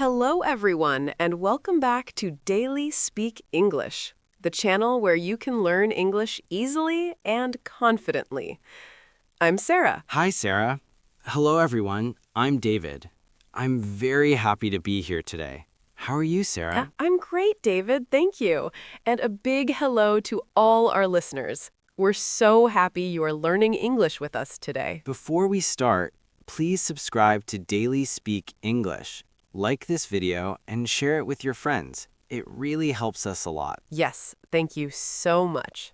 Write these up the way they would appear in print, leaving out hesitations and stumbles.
Hello, everyone, and welcome back to Daily Speak English, the channel where you can learn English easily and confidently. I'm Sarah. Hi, Sarah. Hello, everyone. I'm David. I'm very happy to be here today. How are you, Sarah? I'm great, David. Thank you. And a big hello to all our listeners. We're so happy you are learning English with us today. Before we start, please subscribe to Daily Speak English. Like this video and share it with your friends. It really helps us a lot. Yes, thank you so much.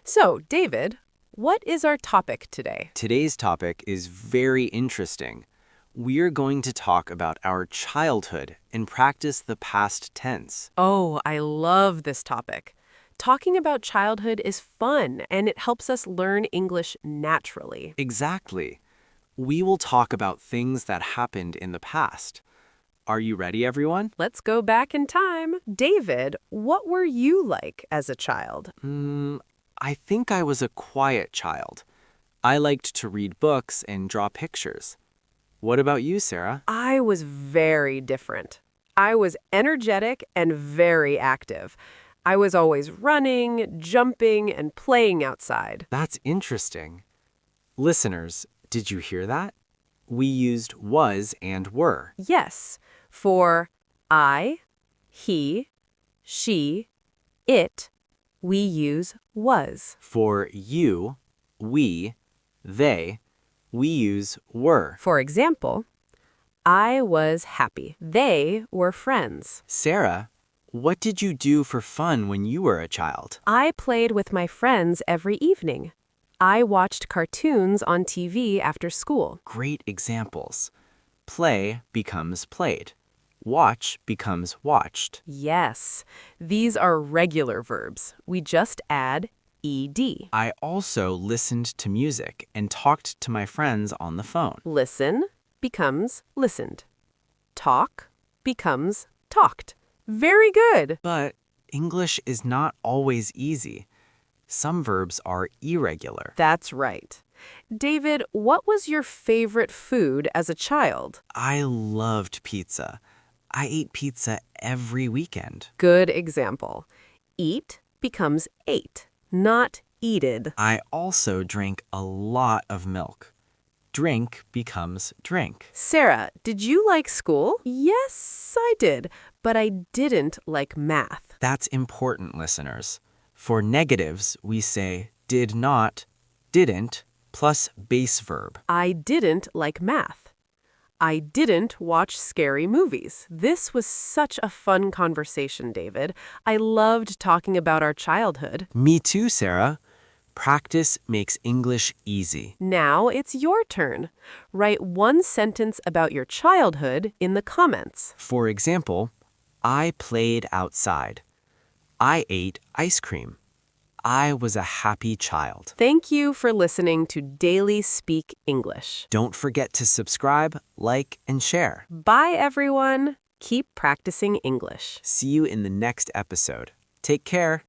So, David, what is our topic today? Today's topic is very interesting. We are going to talk about our childhood and practice the past tense. Oh, I love this topic. Talking about childhood is fun, and it helps us learn English naturally. Exactly. We will talk about things that happened in the past. Are you ready, everyone? Let's go back in time. David, what were you like as a child? I think I was a quiet child. I liked to read books and draw pictures. What about you, Sarah? I was very different. I was energetic and very active. I was always running, jumping, and playing outside. That's interesting. Listeners, did you hear that? We used was and were. Yes, for I, he, she, it, we use was. For you, we, they, we use were. For example, I was happy. They were friends. Sarah, what did you do for fun when you were a child? I played with my friends every evening. I watched cartoons on TV after school. Great examples. Play becomes played. Watch becomes watched. Yes, these are regular verbs. We just add ed. I also listened to music and talked to my friends on the phone. Listen becomes listened. Talk becomes talked. Very good. But English is not always easy. Some verbs are irregular. That's right. David, what was your favorite food as a child? I loved pizza. I ate pizza every weekend. Good example. Eat becomes ate, not eated. I also drank a lot of milk. Drink becomes drink. Sarah, did you like school? Yes, I did, but I didn't like math. That's important, listeners. For negatives, we say did not, didn't, plus base verb. I didn't like math. I didn't watch scary movies. This was such a fun conversation, David. I loved talking about our childhood. Me too, Sarah. Practice makes English easy. Now it's your turn. Write one sentence about your childhood in the comments. For example, I played outside. I ate ice cream. I was a happy child. Thank you for listening to Daily Speak English. Don't forget to subscribe, like, and share. Bye, everyone. Keep practicing English. See you in the next episode. Take care.